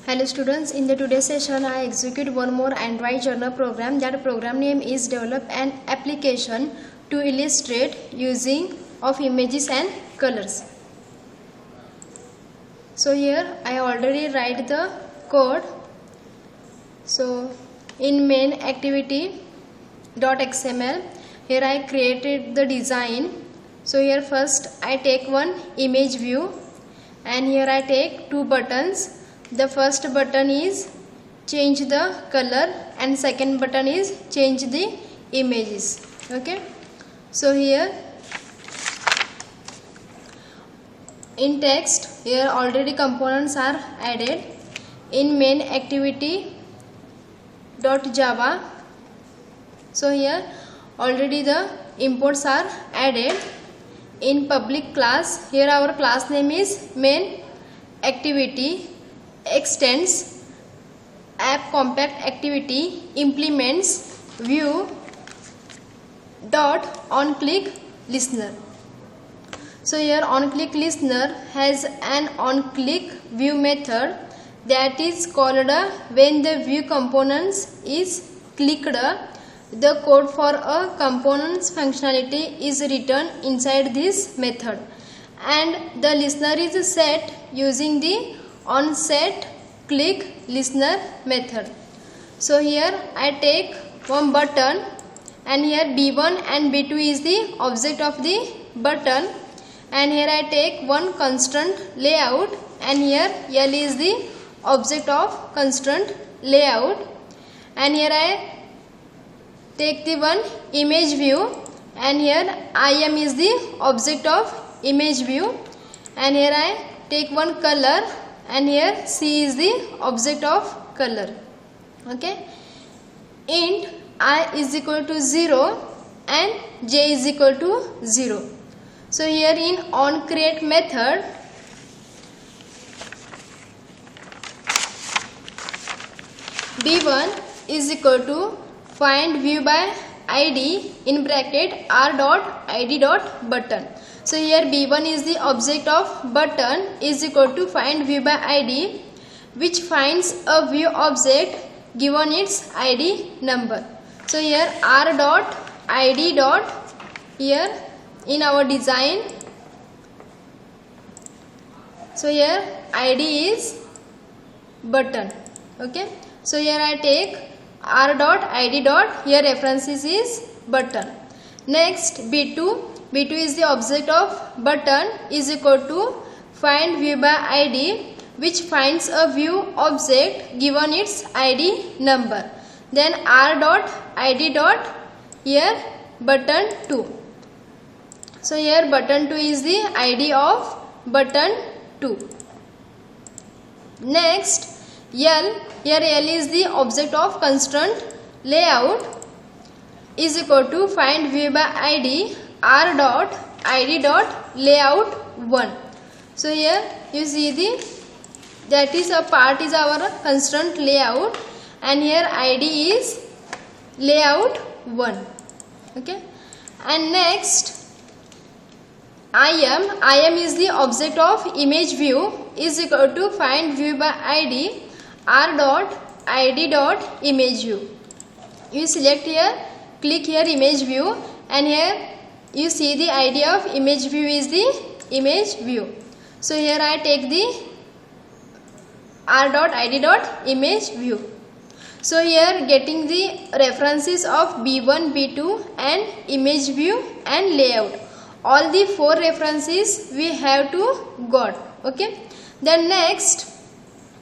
Hello students, in the today's session I execute one more Android journal program. That program name is develop an application to illustrate using of images and colors. So here I already write the code. So in main activity .xml, here I created the design. So here first I take one image view and here I take two buttons. The first button is change the color and second button is change the images. Okay, so here in text, here already components are added. In main activity .java, so here already the imports are added. In public class, here our class name is main activity, extends app compact activity, implements view dot on click listener. So here on click listener has an on click view method that is called when the view components is clicked. The code for a component's functionality is written inside this method and the listener is set using the onSet click listener method. So here I take one button and here B1 and B2 is the object of the button and here I take one constraint layout and here L is the object of constraint layout and here I take the one image view and here IM is the object of image view and here I take one color and here C is the object of color. Okay, int I is equal to 0 and J is equal to 0. So here in onCreate method, B1 is equal to find view by ID in bracket r dot id dot button. So here B1 is the object of button is equal to find view by ID, which finds a view object given its ID number. So here r dot id dot, here in our design, so here ID is button. Okay, so here I take r dot id dot, here references is button. Next B2 is the object of button is equal to find view by ID, which finds a view object given its ID number. Then r dot id dot, here button 2. So here button 2 is the ID of button 2. Next L, here L is the object of constraint layout is equal to find view by ID r dot id dot layout 1. So here you see the that is a part is our constraint layout and here ID is layout 1. Okay, and next IM is the object of image view is equal to find view by ID r dot id dot image view. You select here, click here image view and here you see the ID of image view is the image view. So here I take the r dot id dot image view. So here getting the references of B1, B2 and image view and layout. All the 4 references we have to got. Okay. Then next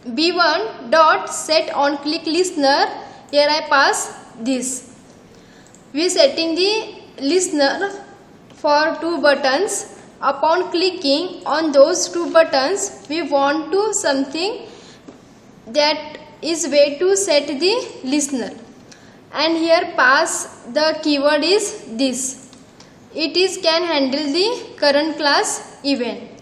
B1 dot set on click listener, here I pass this. We setting the listener for 2 buttons. Upon clicking on those 2 buttons, we want to something that is way to set the listener. And here pass the keyword is this. It is can handle the current class event.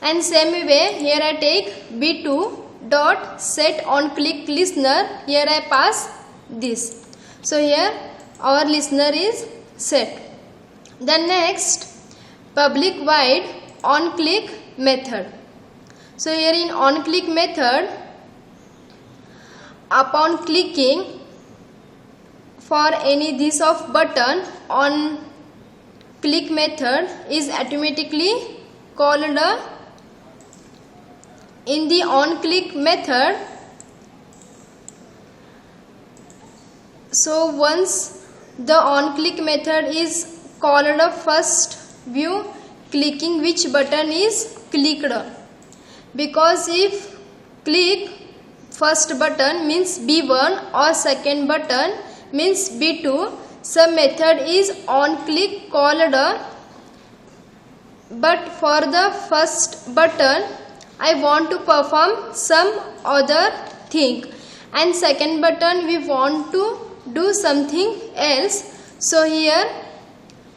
And same way here I take B2 dot set on click listener, here I pass this. So here our listener is set. Then next public void on click method. So here in on click method upon clicking for any this of button on click method is automatically called in the on click method. So once the on click method is called, first view clicking which button is clicked, because if click first button means B1 or second button means B2, some method is on click called, but for the first button I want to perform some other thing, and second button we want to do something else. So here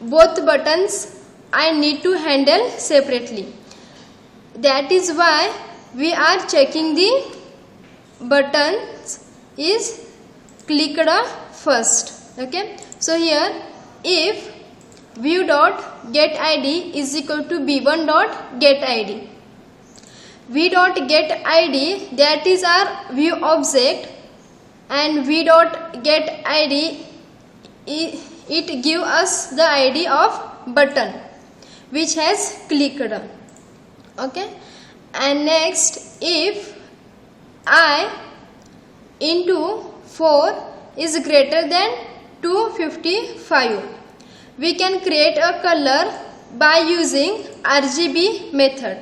both buttons I need to handle separately. That is why we are checking the buttons is clicked first. Okay. So here if view dot get id is equal to b1 dot get id. V dot get id, that is our view object, and V dot get id, it give us the id of button which has clicked. Okay. And next, if I into 4 is greater than 255, we can create a color by using RGB method.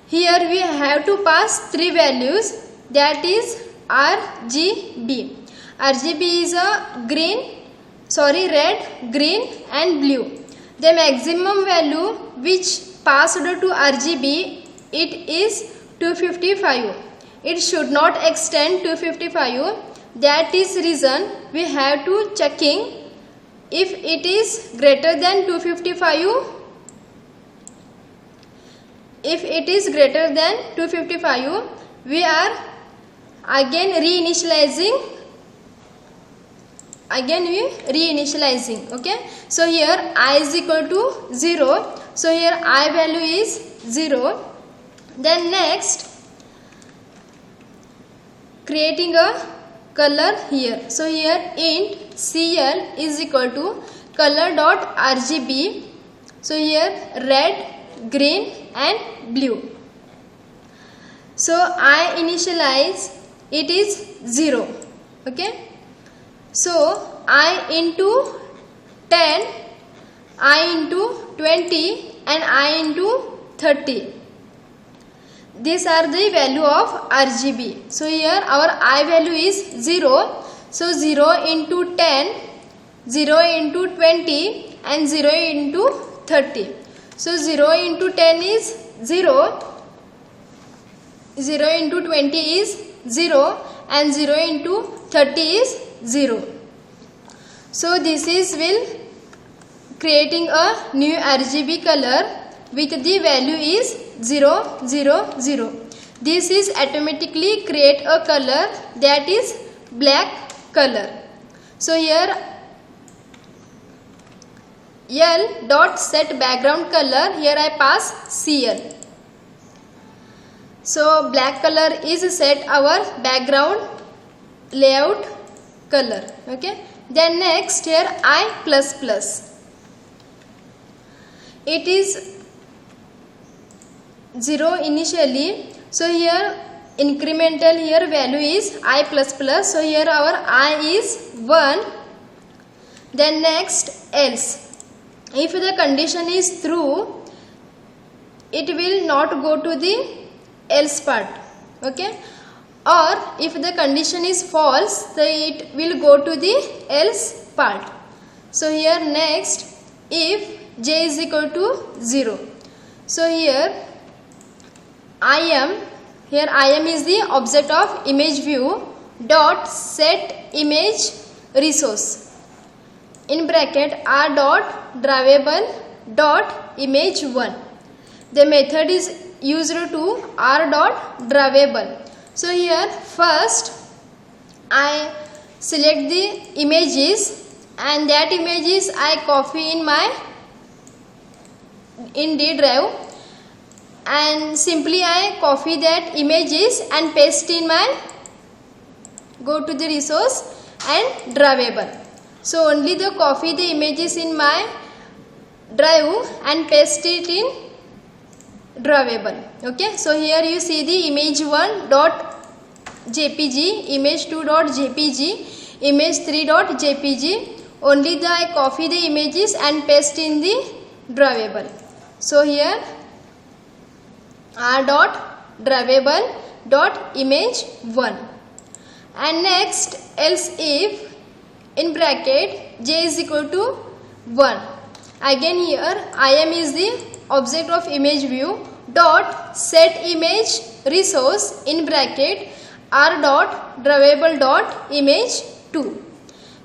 Here we have to pass 3 values, that is RGB. RGB is a red, green and blue. The maximum value which passed to RGB, it is 255. It should not extend 255. That is reason we have to checking if it is greater than 255. If it is greater than 255, we are again reinitializing. Okay. So here I is equal to 0. So here I value is 0. Then next, creating a color here. So here int CL is equal to color dot RGB. So here red, green and blue. So I initialize, it is 0. Okay. So I into 10, I into 20 and I into 30. These are the value of RGB. So here our I value is 0. So 0 into 10, 0 into 20 and 0 into 30. So 0 into 10 is 0, 0 into 20 is 0 and 0 into 30 is 0. So this is creating a new RGB color with the value is 0, 0, 0. This is automatically create a color, that is black color. So here L dot set background color, here I pass CL. So black color is set our background layout color. Okay. Then next here I plus plus. It is 0 initially. So here incremental here value is I plus plus. So here our I is 1. Then next else. If the condition is true, it will not go to the else part. Okay. Or if the condition is false, then it will go to the else part. So here next, if j is equal to 0. So here IM is the object of image view dot set image resource. In bracket r dot drawable dot image 1. The method is used to r dot drawable. So here first I select the images, and that images I copy in D drive, and simply I copy that images and paste in my go to the resource and drawable. So only the copy the images in my drive and paste it in drawable. Okay, so here you see the image1.jpg, image2.jpg, image3.jpg. only I copy the images and paste in the drawable. So here r.drawable.image1, and next else if in bracket j is equal to 1. Again here im is the object of image view dot set image resource in bracket r.drawable.image2.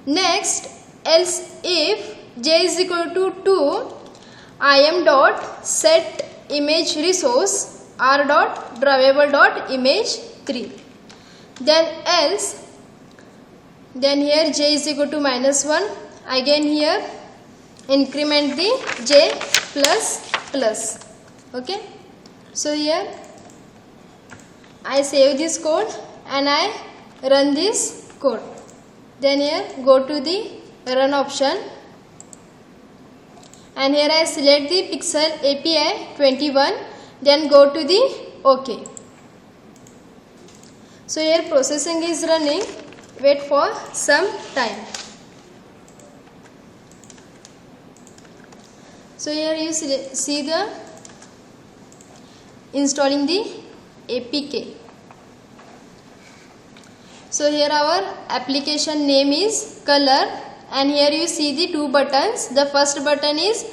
Next else if j is equal to 2, im dot set image resource r.drawable.image3. then else, then here j is equal to -1. again here increment the j plus plus. Okay, so here I save this code and I run this code. Then here go to the run option, and here I select the Pixel API 21, then go to the OK. So here processing is running, wait for some time. So here you see the installing the APK. So here our application name is color, and here you see the two buttons. The first button is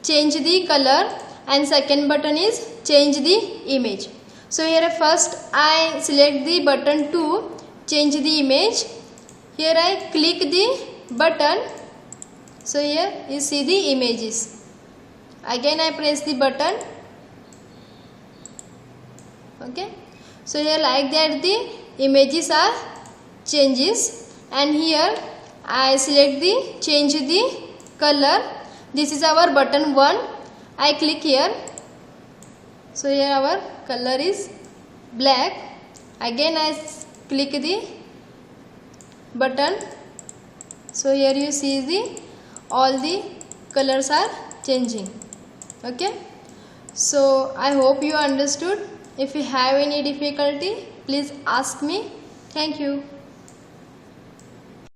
change the color and second button is change the image. So here first I select the button to change the image. Here I click the button. So here you see the images. Again I press the button. Okay, so here like that the images are changes, and here I select the change the color. This is our button 1. I click here. So here our color is black. Again I click the button. So here you see the all the colors are changing. Okay, so I hope you understood. If you have any difficulty, please ask me. Thank you.